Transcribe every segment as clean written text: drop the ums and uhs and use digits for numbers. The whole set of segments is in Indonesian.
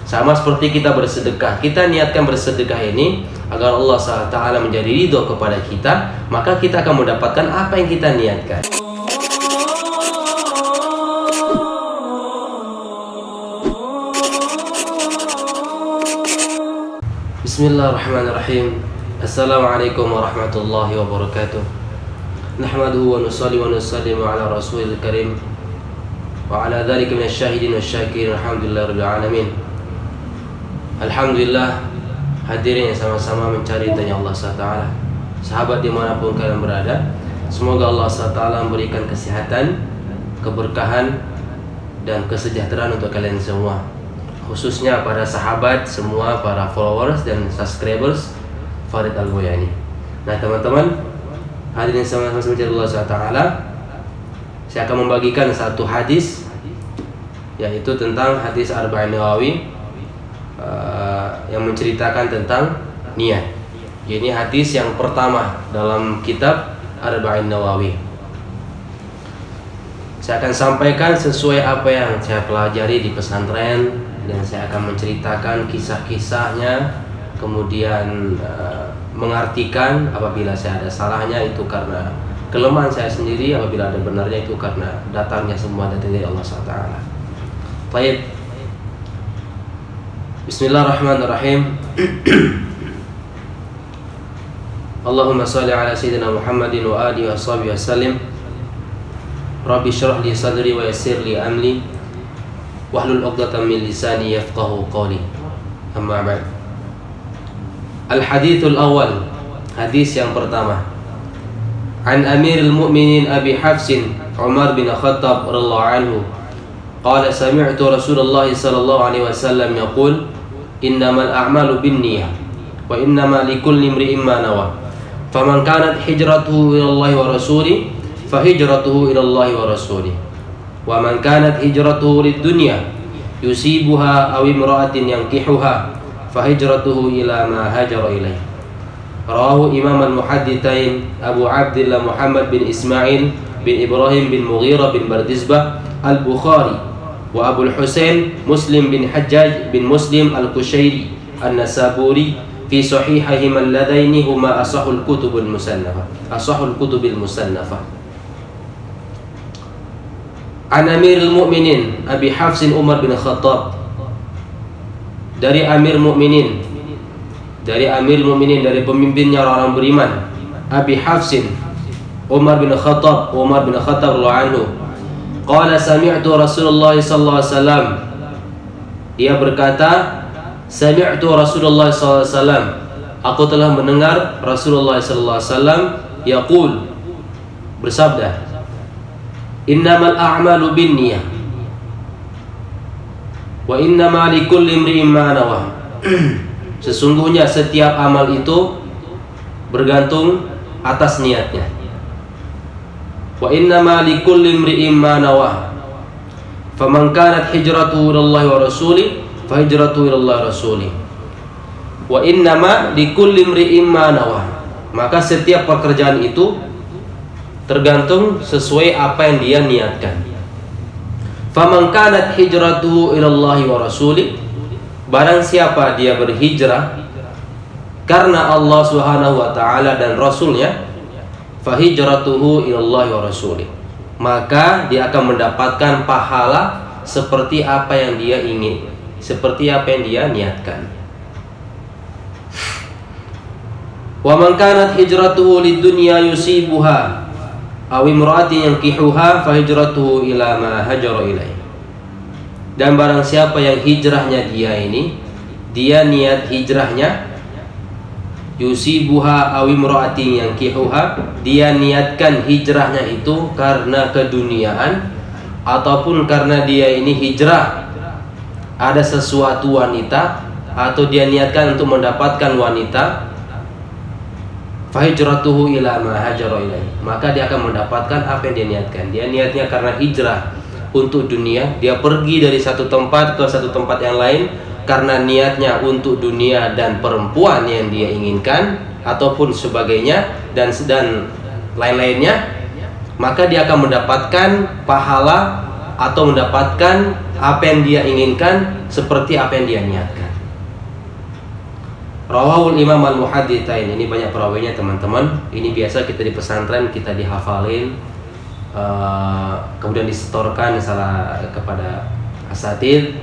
Sama seperti kita bersedekah, kita niatkan bersedekah ini agar Allah SWT menjadi ridho kepada kita, maka kita akan mendapatkan apa yang kita niatkan. Bismillahirrahmanirrahim. Assalamualaikum warahmatullahi wabarakatuh. Nahmaduhu wa nusalli wa nusallimu ala rasulil karim wa ala dzalika minasyahidin wasyakirin. Alhamdulillahirabbil alamin. Alhamdulillah, hadirin yang sama-sama mencari ridha Allah SWT. Sahabat dimanapun kalian berada, semoga Allah SWT memberikan kesehatan, keberkahan, dan kesejahteraan untuk kalian semua, khususnya para sahabat semua, para followers dan subscribers Farid Al-Boyani. Nah teman-teman, hadirin yang sama-sama mencari Allah SWT, saya akan membagikan satu hadis, yaitu tentang hadis Arba'in Nawawi, yang menceritakan tentang niat. Ini hadis yang pertama dalam kitab Arba'in Nawawi. Saya akan sampaikan sesuai apa yang saya pelajari di pesantren, dan saya akan menceritakan kisah-kisahnya, kemudian mengartikan apabila saya ada salahnya itu karena kelemahan saya sendiri, apabila ada benarnya itu karena datangnya semua dari Allah SWT. Baik. Bismillahirrahmanirrahim. Allahumma salli ala sayyidina Muhammadin wa alihi wa sahbihi wasallim. Rabbi shrah li sadri wa yassir li amri wahlul 'uqdatam min lisani yafqahu qawli. Amma ba'd. Al-hadithul awal, hadis yang pertama. An Amirul Mu'minin Abi Hafsin Umar bin Khattab radhiyallahu anhu qala sami'tu Rasulullah sallallahu alaihi wasallam yaqul innamal a'malu binniyah wa innama likulli imri'in ma nawa faman kanat hijratuhu ila Allah wa rasulih fa hijratuhu ila Allah wa rasulih wa man kanat hijratuhu lid-dunya yusibuha aw imra'atin yankihuha fa hijratuhu ila ma hajara ilaih. Rawahu Imam al-Muhadditsain Abu Abdillah Muhammad bin Ismail bin Ibrahim bin Mughirah bin Bardizbah al-Bukhari wa Abu Husain Muslim bin Hajjaj bin Muslim al-Kushairi an-Nasaburi fi sahihihim alladaini huma asahul kutubil musannafah. An Amirul Mu'minin Abi Hafsin Umar bin Khattab, dari Amir Mu'minin, dari pemimpinnya orang beriman, Abi Hafsin Umar bin Khattab radhiyallahu anhu. Qala sami'tu Rasulullah sallallahu alaihi wasallam. Dia berkata, sami'tu Rasulullah sallallahu alaihi wasallam. Aku telah mendengar Rasulullah sallallahu alaihi wasallam yaqul, bersabda, innamal a'malu binniyah wa innama likulli imri'in ma nawa. Sesungguhnya setiap amal itu bergantung atas niatnya. Wa innama likulli imri'in ma nawa faman kanat hijratuhu ila Allah wa rasulih fa hijratuhu ila Allah wa rasulih wa innama likulli imri'in ma nawa. Maka setiap pekerjaan itu tergantung sesuai apa yang dia niatkan. Faman kanat hijratuhu ila Allah wa rasulih, barang siapa dia berhijrah karena Allah Subhanahu wa taala dan rasulnya, fahijratuhu ilallahi wa rasulih, maka dia akan mendapatkan pahala seperti apa yang dia ingin, seperti apa yang dia niatkan. Wa man kanat hijratuhu lidunya yusibuha aw imra'atin yankihuha fahijratuhu ila ma hajara ilaih. Dan barang siapa yang hijrahnya dia niat hijrahnya yusibuha aw imra'atin yankihuha, dia niatkan hijrahnya itu karena keduniaan ataupun karena dia ini hijrah ada sesuatu wanita, atau dia niatkan untuk mendapatkan wanita, fahijratuhu ila ma hajara ilaih, maka dia akan mendapatkan apa yang dia niatkan. Dia niatnya karena hijrah untuk dunia, dia pergi dari satu tempat ke satu tempat yang lain karena niatnya untuk dunia dan perempuan yang dia inginkan ataupun sebagainya dan lain-lainnya, maka dia akan mendapatkan pahala atau mendapatkan apa yang dia inginkan seperti apa yang dia niatkan. Rawahul Imam Al-Muhadditsain, ini banyak perawinya teman-teman. Ini biasa kita di pesantren kita dihafalin, kemudian disetorkan misalnya kepada asatidz,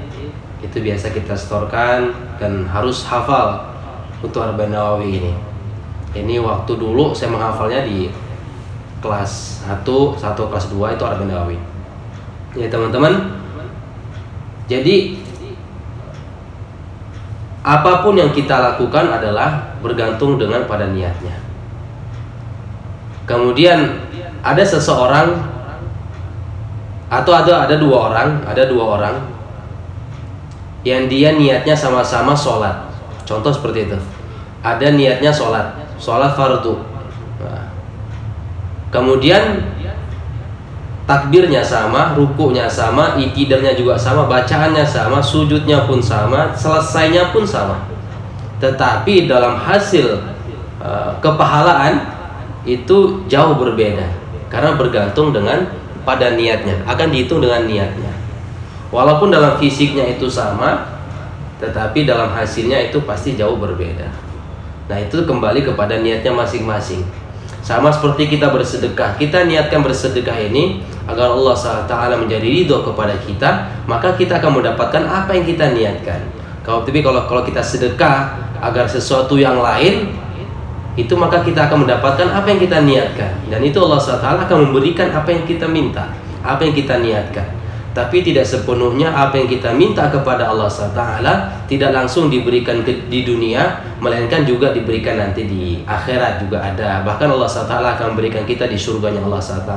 itu biasa kita setorkan dan harus hafal untuk Arba'in Nawawi ini. Ini waktu dulu saya menghafalnya di kelas 1, kelas 2 itu Arba'in Nawawi. Ya teman-teman. Jadi apapun yang kita lakukan adalah bergantung dengan pada niatnya. Kemudian ada seseorang atau ada dua orang yang dia niatnya sama-sama sholat. Contoh seperti itu. Ada niatnya sholat fardu. Nah, kemudian takbirnya sama, rukuknya sama, iktidalnya juga sama, bacaannya sama, sujudnya pun sama, selesainya pun sama. Tetapi dalam hasil kepahalaan itu jauh berbeda, karena bergantung dengan pada niatnya, akan dihitung dengan niatnya. Walaupun dalam fisiknya itu sama, tetapi dalam hasilnya itu pasti jauh berbeda. Nah, itu kembali kepada niatnya masing-masing. Sama seperti kita bersedekah, kita niatkan bersedekah ini agar Allah SWT menjadi ridho kepada kita, maka kita akan mendapatkan apa yang kita niatkan. Tapi kalau kita sedekah agar sesuatu yang lain, itu maka kita akan mendapatkan apa yang kita niatkan. Dan itu Allah SWT akan memberikan apa yang kita minta, apa yang kita niatkan. Tapi tidak sepenuhnya apa yang kita minta kepada Allah SWT tidak langsung diberikan di dunia, melainkan juga diberikan nanti di akhirat juga ada. Bahkan Allah SWT akan memberikan kita di surganya Allah SWT.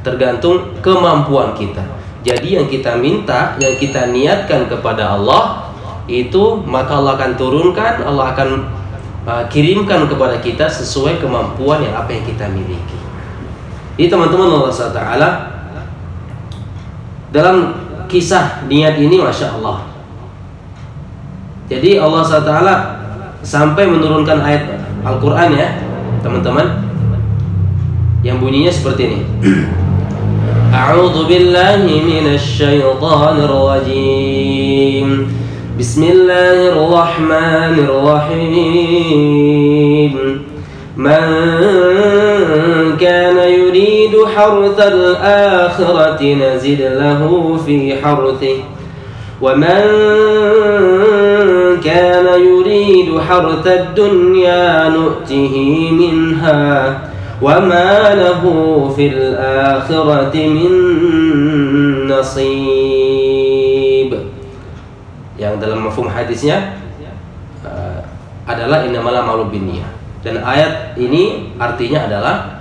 Tergantung kemampuan kita. Jadi yang kita minta, yang kita niatkan kepada Allah, itu maka Allah akan turunkan, Allah akan kirimkan kepada kita sesuai kemampuan yang apa yang kita miliki. Jadi teman-teman, Allah SWT dalam kisah niat ini Masya Allah, jadi Allah SWT sampai menurunkan ayat Al-Quran ya teman-teman, yang bunyinya seperti ini. A'udzu billahi minasy syaithanir rajim. Bismillahirrahmanirrahim. Man kana yuridu harthal akhirati nazid lahu fi harthihi wa man kana yuridu harthad dunya nu'tihi minha wa ma lahu fil akhirati min nasib. Yang dalam mafhum hadisnya adalah innamal a'malu binniyat. Dan ayat ini artinya adalah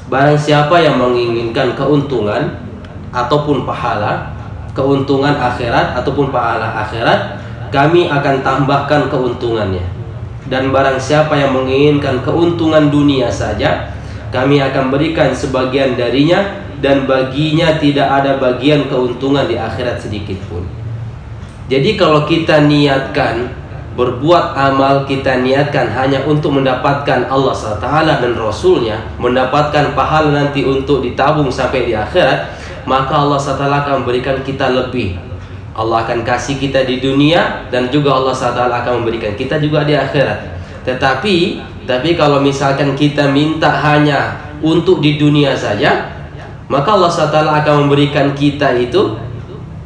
barang siapa yang menginginkan keuntungan ataupun pahala, keuntungan akhirat ataupun pahala akhirat, kami akan tambahkan keuntungannya. Dan barang siapa yang menginginkan keuntungan dunia saja, kami akan berikan sebagian darinya, dan baginya tidak ada bagian keuntungan di akhirat sedikit pun. Jadi kalau kita niatkan berbuat amal, kita niatkan hanya untuk mendapatkan Allah SWT dan Rasulnya, mendapatkan pahala nanti untuk ditabung sampai di akhirat, maka Allah SWT akan memberikan kita lebih. Allah akan kasih kita di dunia, dan juga Allah SWT akan memberikan kita juga di akhirat. Tetapi kalau misalkan kita minta hanya untuk di dunia saja, maka Allah SWT akan memberikan kita itu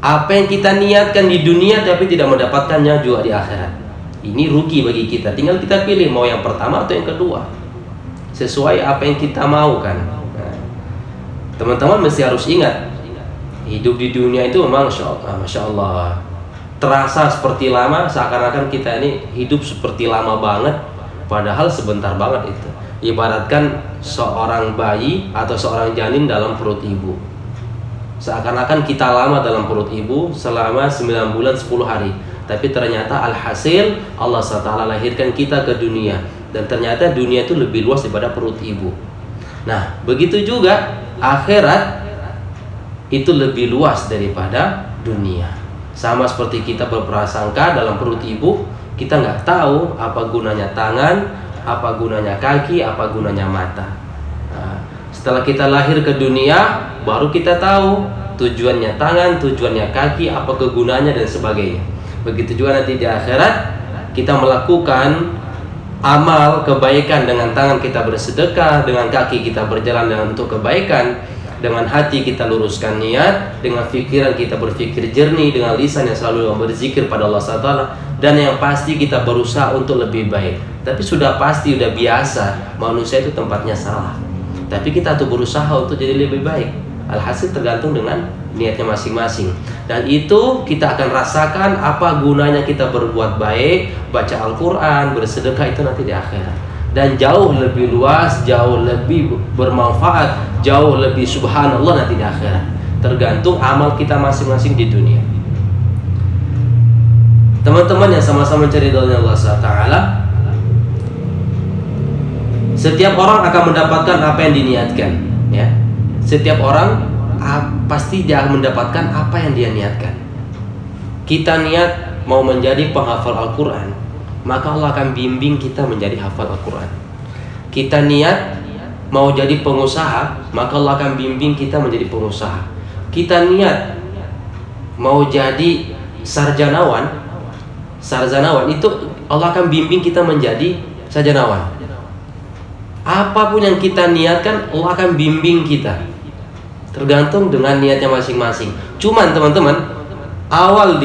apa yang kita niatkan di dunia, tapi tidak mendapatkannya juga di akhirat. Ini rugi bagi kita. Tinggal kita pilih mau yang pertama atau yang kedua, sesuai apa yang kita mau kan. Nah, teman-teman mesti harus ingat, hidup di dunia itu memang Masya Allah terasa seperti lama, seakan-akan kita ini hidup seperti lama banget, padahal sebentar banget itu. Ibaratkan seorang bayi atau seorang janin dalam perut ibu, seakan-akan kita lama dalam perut ibu selama 9 bulan 10 hari. Tapi ternyata alhasil Allah SWT lahirkan kita ke dunia, dan ternyata dunia itu lebih luas daripada perut ibu. Nah, begitu juga akhirat itu lebih luas daripada dunia. Sama seperti kita berprasangka dalam perut ibu, kita nggak tahu apa gunanya tangan, apa gunanya kaki, apa gunanya mata. Nah, setelah kita lahir ke dunia, baru kita tahu tujuannya tangan, tujuannya kaki, apa kegunaannya dan sebagainya. Begitu juga nanti di akhirat kita melakukan amal kebaikan, dengan tangan kita bersedekah, dengan kaki kita berjalan dengan untuk kebaikan, dengan hati kita luruskan niat, dengan pikiran kita berpikir jernih, dengan lisan yang selalu berzikir pada Allah SWT, dan yang pasti kita berusaha untuk lebih baik. Tapi sudah pasti, sudah biasa, manusia itu tempatnya salah, tapi kita tuh berusaha untuk jadi lebih baik. Alhasil tergantung dengan niatnya masing-masing. Dan itu kita akan rasakan apa gunanya kita berbuat baik, baca Al-Quran, bersedekah itu nanti di akhirat. Dan jauh lebih luas, jauh lebih bermanfaat, jauh lebih subhanallah nanti di akhirat. Tergantung amal kita masing-masing di dunia. Teman-teman yang sama-sama mencari ridhonya Allah SWT, setiap orang akan mendapatkan apa yang diniatkan, ya. Setiap orang pasti dia akan mendapatkan apa yang dia niatkan. Kita niat mau menjadi penghafal Al-Quran, maka Allah akan bimbing kita menjadi hafal Al-Quran. Kita niat mau jadi pengusaha, maka Allah akan bimbing kita menjadi pengusaha. Kita niat mau jadi sarjanawan itu Allah akan bimbing kita menjadi sarjanawan. Apapun yang kita niatkan, Allah akan bimbing kita. Tergantung dengan niatnya masing-masing. Cuman teman-teman, awal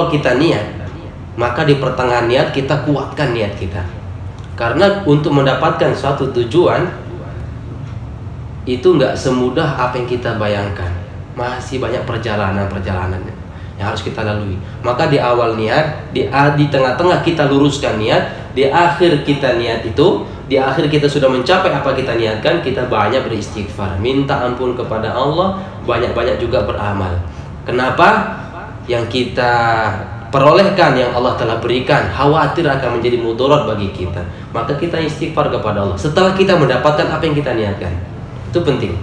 kita niat, maka di pertengahan niat kita kuatkan niat kita. Karena untuk mendapatkan suatu tujuan itu nggak semudah apa yang kita bayangkan. Masih banyak perjalanan yang harus kita lalui. Maka di awal niat, di tengah-tengah kita luruskan niat, di akhir kita niat itu, di akhir kita sudah mencapai apa kita niatkan, kita banyak beristighfar, minta ampun kepada Allah, banyak-banyak juga beramal. Kenapa? Yang kita perolehkan, yang Allah telah berikan, khawatir akan menjadi mudarat bagi kita, maka kita istighfar kepada Allah setelah kita mendapatkan apa yang kita niatkan. Itu penting,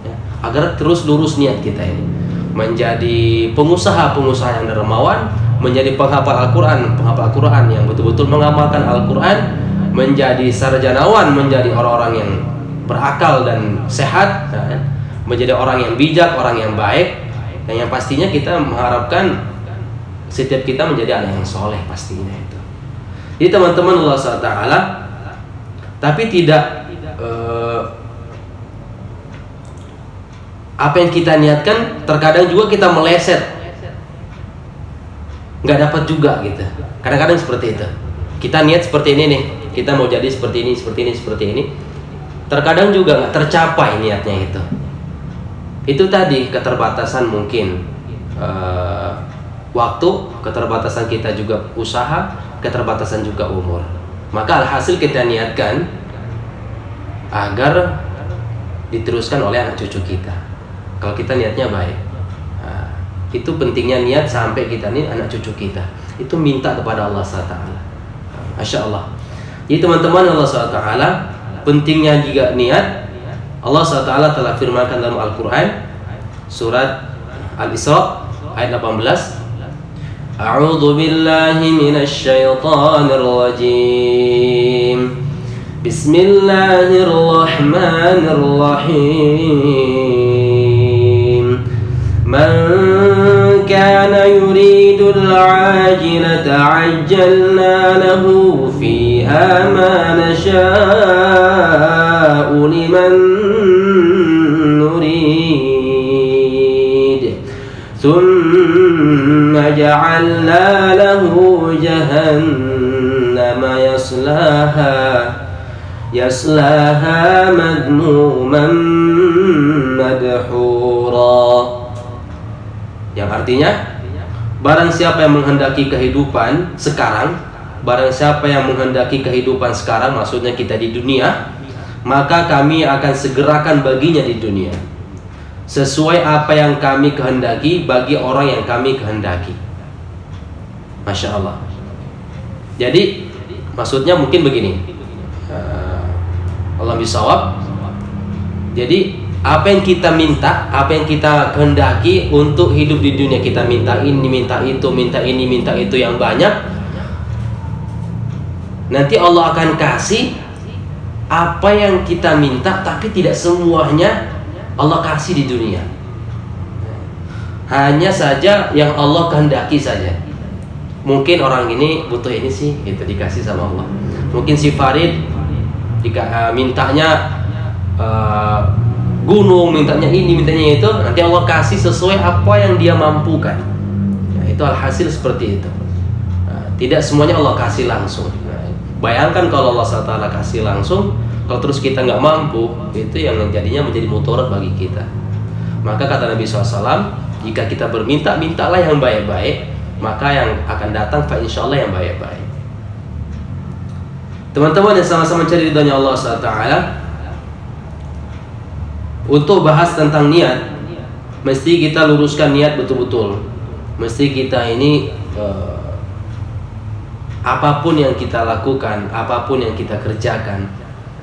ya, agar terus lurus niat kita ini menjadi pengusaha yang dermawan, menjadi penghafal Al-Quran yang betul-betul mengamalkan Al-Quran, menjadi sarjanawan, menjadi orang-orang yang berakal dan sehat, menjadi orang yang bijak, orang yang baik. Dan yang pastinya kita mengharapkan setiap kita menjadi anak yang soleh pastinya itu. Jadi teman-teman Allah SWT, tapi tidak apa yang kita niatkan, terkadang juga kita meleset, nggak dapat juga gitu. Kadang-kadang seperti itu. Kita niat seperti ini nih, kita mau jadi seperti ini. Terkadang juga nggak tercapai niatnya itu. Itu tadi keterbatasan mungkin waktu, keterbatasan kita juga usaha, keterbatasan juga umur. Maka alhasil kita niatkan agar diteruskan oleh anak cucu kita. Kalau kita niatnya baik, itu pentingnya niat sampai kita nih anak cucu kita itu minta kepada Allah SWT. Masya Allah. Jadi teman-teman, Allah SWT pentingnya juga niat. Allah SWT telah firmankan dalam Al-Quran surat Al-Isra ayat 18, A'udzu billahi minasy syaithanir rajim. Bismillahirrahmanirrahim. Man kana yuridul 'ajilata 'ajjalna lahu fiha ma nasha'u liman nurid. Thumma ja'alna lahu jahannama yaslaha madmuman madhura. Yang artinya, barang siapa yang menghendaki kehidupan sekarang, maksudnya kita di dunia, maka kami akan segerakan baginya di dunia sesuai apa yang kami kehendaki bagi orang yang kami kehendaki. Masya Allah. Jadi maksudnya mungkin begini, Allah bisawab. Jadi apa yang kita minta, apa yang kita kehendaki untuk hidup di dunia, kita minta ini, minta itu, minta ini, minta itu yang banyak, nanti Allah akan kasih apa yang kita minta, tapi tidak semuanya Allah kasih di dunia. hanya saja yang Allah kehendaki saja. Mungkin orang ini butuh ini sih, itu dikasih sama Allah. Mungkin si Farid mintanya gunung, mintanya ini, mintanya itu, nanti Allah kasih sesuai apa yang dia mampukan. Nah, itu alhasil seperti itu. Nah, tidak semuanya Allah kasih langsung. Nah, bayangkan kalau Allah SWT kasih langsung, kalau terus kita nggak mampu, itu yang jadinya menjadi mudarat bagi kita. Maka kata Nabi SAW, jika kita berminta, mintalah yang baik-baik, maka yang akan datang fa insyaallah yang baik-baik. Teman-teman yang sama-sama mencari ridhonya Allah SWT, untuk bahas tentang niat, mesti kita luruskan niat betul-betul. Mesti kita ini apapun yang kita lakukan, apapun yang kita kerjakan,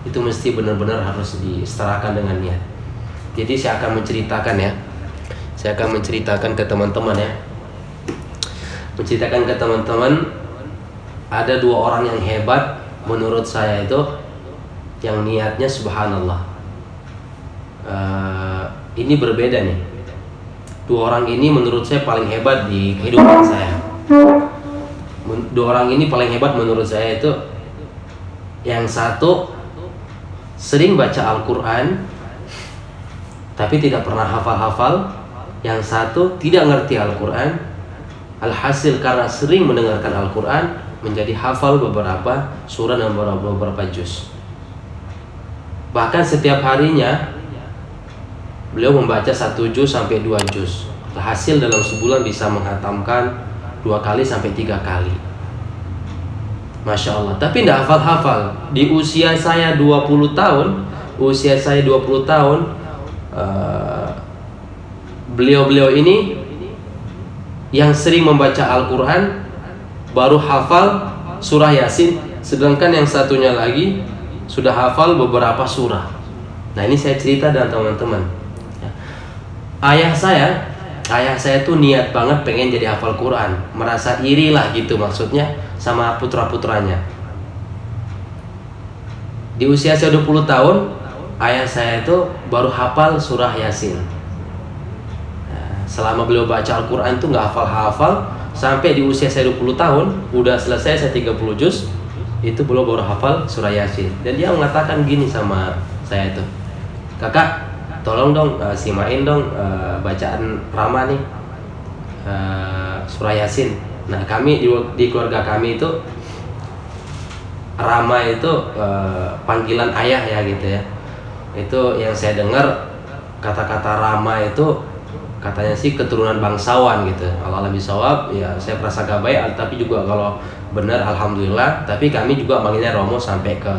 itu mesti benar-benar harus disetarakan dengan niat. Jadi saya akan menceritakan ya, saya akan menceritakan ke teman-teman ya, menceritakan ke teman-teman, ada dua orang yang hebat menurut saya itu, yang niatnya subhanallah. Ini berbeda nih. Dua orang ini menurut saya paling hebat di kehidupan saya. Dua orang ini paling hebat menurut saya itu, yang satu sering baca Al-Quran tapi tidak pernah hafal-hafal. Yang satu tidak ngerti Al-Quran, alhasil karena sering mendengarkan Al-Quran menjadi hafal beberapa surah dan beberapa juz. Bahkan setiap harinya beliau membaca 1 juz sampai 2 juz. Hasil dalam sebulan bisa menghatamkan 2 kali sampai 3 kali. Masya Allah. Tapi tidak hafal-hafal. Di usia saya 20 tahun, beliau-beliau ini yang sering membaca Al-Quran baru hafal surah Yasin, sedangkan yang satunya lagi sudah hafal beberapa surah. Nah, ini saya cerita dengan teman-teman. Ayah saya tuh niat banget pengen jadi hafal Quran, merasa iri lah gitu maksudnya sama putra-putranya. Di usia saya 20 tahun, ayah saya itu baru hafal surah Yasin. Nah, selama beliau baca Al-Quran tuh nggak hafal-hafal, sampai di usia saya 20 tahun, udah selesai saya 30 juz, itu beliau baru hafal surah Yasin. Dan dia mengatakan gini sama saya itu, kakak, tolong dong simain dong bacaan Rama nih, surah Yasin. Nah, kami di keluarga kami itu Rama itu panggilan ayah ya gitu ya. Itu yang saya dengar, kata-kata Rama itu katanya sih keturunan bangsawan gitu. Allah lebih sawab ya, saya merasa gak baik, tapi juga kalau benar alhamdulillah. Tapi kami juga manggilnya Romo sampai ke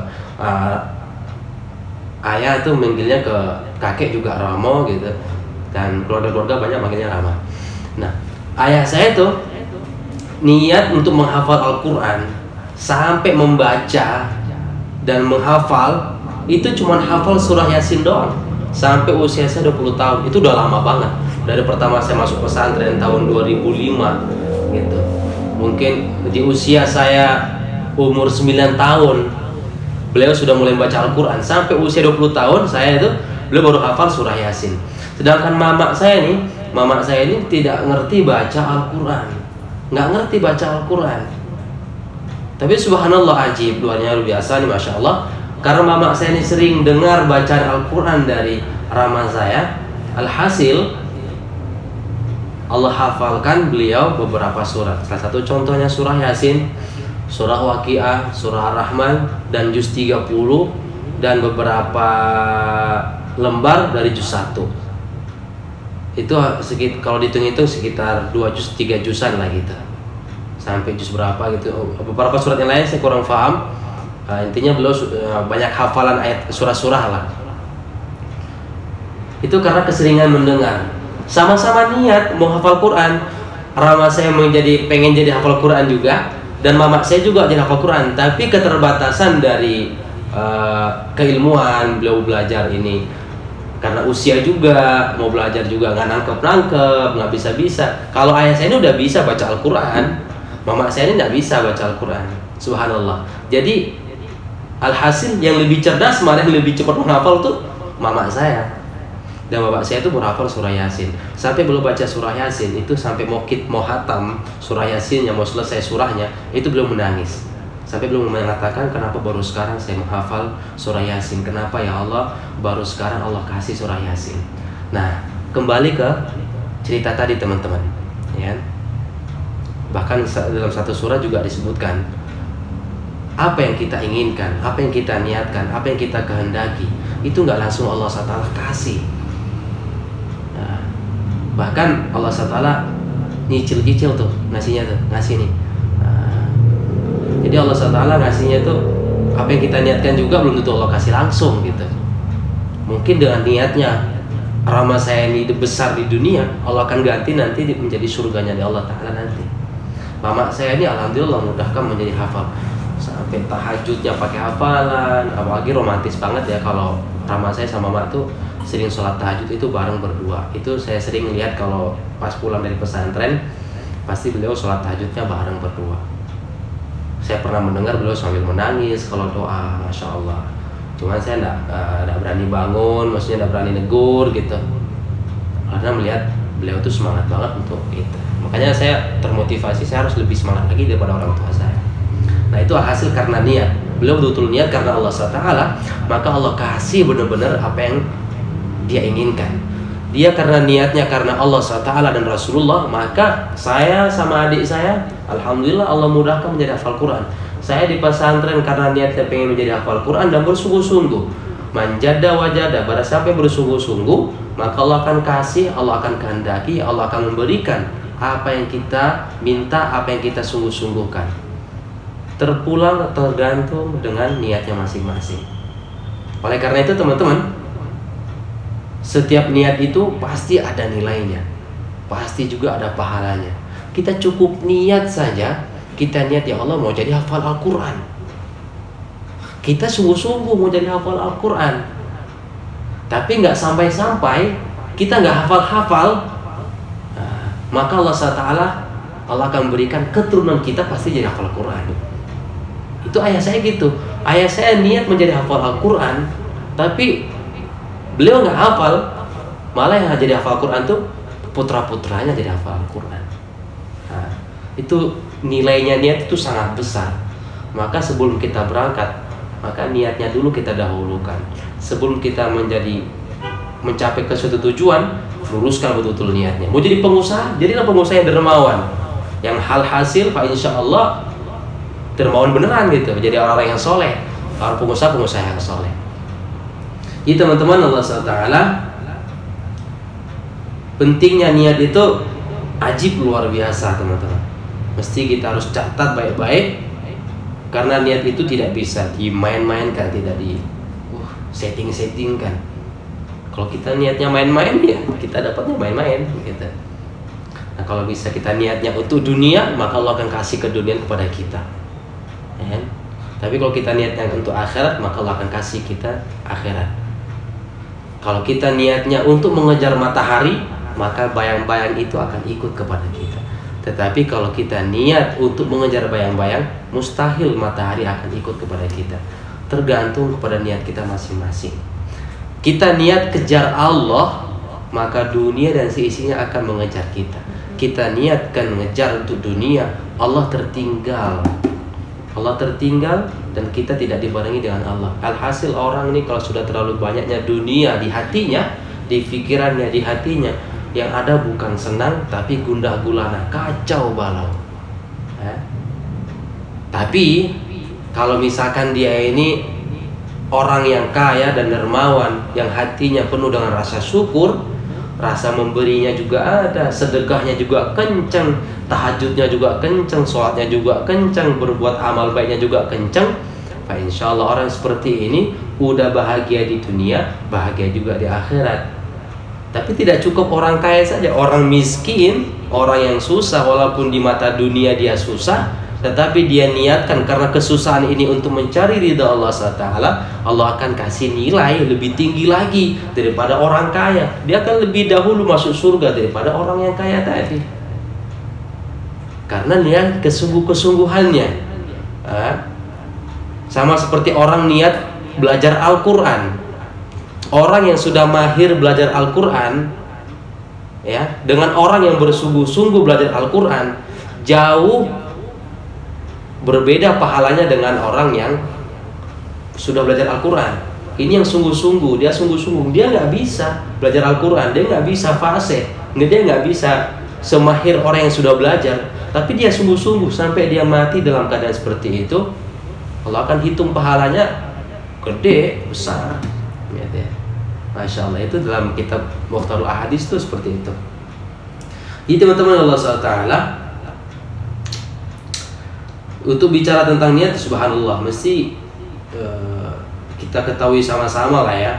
ayah tuh manggilnya ke kakek juga Ramo gitu, dan keluarga-keluarga banyak manggilnya Rama. Nah, ayah saya tuh niat untuk menghafal Al-Quran sampai membaca dan menghafal itu cuma hafal surah Yasin doang sampai usia saya 20 tahun. Itu udah lama banget, dari pertama saya masuk pesantren tahun 2005 gitu. Mungkin di usia saya umur 9 tahun beliau sudah mulai baca Al-Quran, sampai usia 20 tahun saya itu beliau baru hafal surah Yasin. Sedangkan mama saya ini tidak ngerti baca Al-Quran, nggak ngerti baca Al-Quran. Tapi subhanallah, ajib, luar biasa nih, masya Allah. Karena mama saya ini sering dengar bacaan Al-Quran dari rama saya, alhasil Allah hafalkan beliau beberapa surat. Salah satu contohnya surah Yasin, surah Waqiah, surah Ar-Rahman, dan juz 30, dan beberapa lembar dari juz 1. Itu kalau dihitung-hitung sekitar 2 juz 3 juzan lah gitu, sampai juz berapa gitu. Beberapa surat yang lain saya kurang paham. Intinya beliau banyak hafalan ayat surah-surah lah. Itu karena keseringan mendengar. Sama-sama niat mau hafal Quran. Rama saya pengen jadi hafal Quran juga, dan mama saya juga jadi hafal Quran. Tapi keterbatasan dari keilmuan beliau belajar ini, karena usia juga, mau belajar juga nggak nangkep, nggak bisa. Kalau ayah saya ini udah bisa baca Al-Quran, mama saya ini nggak bisa baca Al-Quran. Subhanallah. Jadi alhasil yang lebih cerdas, malah yang lebih cepat menghafal tuh mama saya. Dan bapak saya itu baru hafal surah Yasin. Sampai belum baca surah Yasin, itu sampai mau hatam surah Yasin yang mau selesai surahnya, itu belum menangis. Sampai belum mengatakan, kenapa baru sekarang saya menghafal surah Yasin? Kenapa ya Allah, baru sekarang Allah kasih surah Yasin? Nah, kembali ke cerita tadi teman-teman, ya. Bahkan dalam satu surah juga disebutkan, apa yang kita inginkan, apa yang kita niatkan, apa yang kita kehendaki, itu nggak langsung Allah SWT kasih. Nah, bahkan Allah SWT nyicil-nyicil tuh ngasih nih. Nah, jadi Allah SWT ngasihnya tuh apa yang kita niatkan juga belum tentu Allah kasih langsung gitu. Mungkin dengan niatnya Rama saya ini besar di dunia, Allah akan ganti nanti menjadi surganya di Allah Ta'ala nanti. Mama saya ini alhamdulillah mudahkan menjadi hafal, sampai tahajudnya pakai hafalan. Apalagi romantis banget ya kalau Rama saya sama mama tuh sering sholat tahajud itu bareng berdua. Itu saya sering lihat kalau pas pulang dari pesantren, pasti beliau sholat tahajudnya bareng berdua. Saya pernah mendengar beliau sambil menangis kalau doa, Masya Allah. Cuman saya enggak berani bangun, maksudnya enggak berani negur gitu, karena melihat beliau tuh semangat banget untuk itu. Makanya saya termotivasi, saya harus lebih semangat lagi daripada orang tua saya. Nah, itu hasil karena niat. Beliau betul-betul niat karena Allah SWT, maka Allah kasih benar-benar apa yang dia inginkan. Dia karena niatnya karena Allah SWT dan Rasulullah, maka saya sama adik saya, alhamdulillah Allah mudahkan menjadi hafal Quran. Saya di pesantren karena niatnya pengen menjadi hafal Quran dan bersungguh-sungguh. Manjada wajada, pada siapa yang bersungguh-sungguh, maka Allah akan kasih, Allah akan kehendaki, Allah akan memberikan apa yang kita minta, apa yang kita sungguh-sungguhkan. Terpulang tergantung dengan niatnya masing-masing. Oleh karena itu teman-teman, setiap niat itu pasti ada nilainya, pasti juga ada pahalanya. Kita cukup niat saja, kita niat ya Allah mau jadi hafal Al-Quran, kita sungguh-sungguh mau jadi hafal Al-Quran, tapi nggak sampai-sampai kita nggak hafal-hafal, nah, maka Allah SWT Allah akan berikan keturunan kita pasti jadi hafal Al-Quran. Itu ayah saya gitu. Ayah saya niat menjadi hafal Al-Quran, tapi beliau nggak hafal, malah yang jadi hafal Al-Quran tuh putra-putranya jadi hafal Al-Quran. Nah, itu nilainya niat itu sangat besar. Maka sebelum kita berangkat, maka niatnya dulu kita dahulukan. Sebelum kita mencapai ke suatu tujuan, luruskan betul-betul niatnya. Mau jadi pengusaha, jadilah pengusaha yang dermawan, yang hal hasil Pak insya Allah dermawan beneran gitu, menjadi orang-orang yang soleh, orang pengusaha yang soleh. Jadi teman-teman, Allah SWT pentingnya niat itu ajib luar biasa teman-teman. Mesti kita harus catat baik-baik, karena niat itu tidak bisa dimain-mainkan, tidak di setting-settingkan. Kalau kita niatnya main-main, ya kita dapatnya main-main gitu. Nah, kalau bisa kita niatnya untuk dunia, maka Allah akan kasih ke dunia kepada kita, ya. Tapi kalau kita niatnya untuk akhirat, maka Allah akan kasih kita akhirat. Kalau kita niatnya untuk mengejar matahari, maka bayang-bayang itu akan ikut kepada kita. Tetapi kalau kita niat untuk mengejar bayang-bayang, mustahil matahari akan ikut kepada kita. Tergantung kepada niat kita masing-masing. Kita niat kejar Allah, maka dunia dan seisinya akan mengejar kita. Kita niatkan mengejar untuk dunia, Allah tertinggal. Allah tertinggal dan kita tidak dibarengi dengan Allah. Alhasil orang ini kalau sudah terlalu banyaknya dunia di hatinya, di pikirannya, di hatinya, yang ada bukan senang tapi gundah gulana, kacau balau. Tapi kalau misalkan dia ini orang yang kaya dan dermawan, yang hatinya penuh dengan rasa syukur, rasa memberinya juga ada, sedekahnya juga kencang, tahajudnya juga kencang, sholatnya juga kencang, berbuat amal baiknya juga kencang. Pak insya Allah orang seperti ini udah bahagia di dunia, bahagia juga di akhirat. Tapi tidak cukup orang kaya saja, orang miskin, orang yang susah, walaupun di mata dunia dia susah, tetapi dia niatkan karena kesusahan ini untuk mencari ridha Allah SWT, Allah akan kasih nilai lebih tinggi lagi daripada orang kaya. Dia akan lebih dahulu masuk surga daripada orang yang kaya tadi, karena niat kesungguh-kesungguhannya. Sama seperti orang niat belajar Al-Quran. orang yang sudah mahir belajar Al-Quran, ya, dengan orang yang bersungguh-sungguh belajar Al-Quran, jauh berbeda pahalanya dengan orang yang sudah belajar Al-Quran. Ini yang sungguh-sungguh, dia sungguh-sungguh, dia nggak bisa belajar Al-Quran, dia nggak bisa fasih, dia nggak bisa semahir orang yang sudah belajar, tapi dia sungguh-sungguh sampai dia mati dalam keadaan seperti itu. Allah akan hitung pahalanya gede, besar, ya. Masya Allah, itu dalam kitab Mukhtarul Ahadits itu seperti itu. Jadi teman-teman, Allah SWT untuk bicara tentang niat, subhanallah, mesti kita ketahui sama-sama lah ya.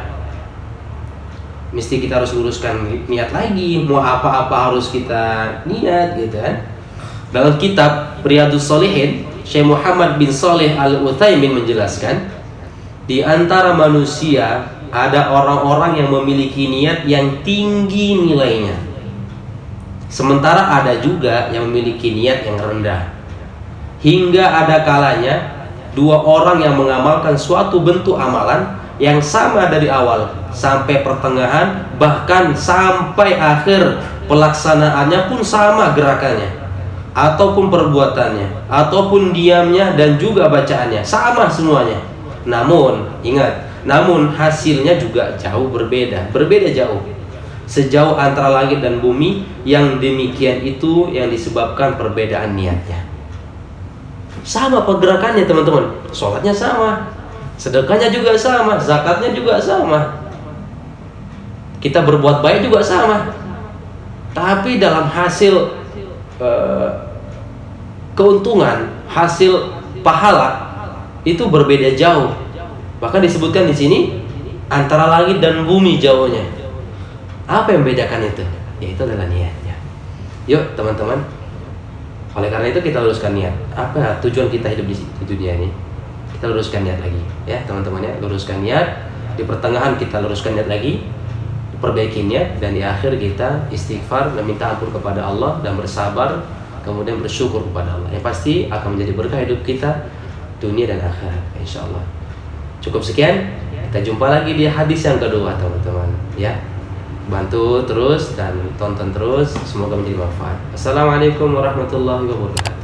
Mesti kita harus luruskan niat lagi. Mau apa-apa harus kita niat gitu kan. Dalam kitab Riyadhus Shalihin, Syekh Muhammad bin Shalih Al-Utsaimin menjelaskan, di antara manusia ada orang-orang yang memiliki niat yang tinggi nilainya, sementara ada juga yang memiliki niat yang rendah. Hingga ada kalanya dua orang yang mengamalkan suatu bentuk amalan yang sama dari awal sampai pertengahan, bahkan sampai akhir pelaksanaannya pun sama gerakannya, ataupun perbuatannya, ataupun diamnya, dan juga bacaannya sama semuanya. Namun ingat, namun hasilnya juga jauh berbeda jauh, sejauh antara langit dan bumi. Yang demikian itu yang disebabkan perbedaan niatnya. Sama pergerakannya teman-teman, sholatnya sama, sedekahnya juga sama, zakatnya juga sama, kita berbuat baik juga sama, tapi dalam hasil keuntungan, hasil pahala itu berbeda jauh. Bahkan disebutkan di sini antara langit dan bumi jauhnya. Apa yang membedakan itu? Yaitu adalah niatnya. Yuk teman-teman, oleh karena itu kita luruskan niat. Apa tujuan kita hidup di dunia ini? Kita luruskan niat lagi, ya teman-teman ya. Luruskan niat. Di pertengahan kita luruskan niat lagi, perbaiki niat, dan di akhir kita istighfar dan minta ampun kepada Allah dan bersabar, kemudian bersyukur kepada Allah. Yang pasti akan menjadi berkah hidup kita dunia dan akhirat, insyaallah. Cukup sekian. Kita jumpa lagi di hadis yang kedua teman-teman, ya. Bantu terus dan tonton terus, semoga menjadi manfaat. Assalamualaikum warahmatullahi wabarakatuh.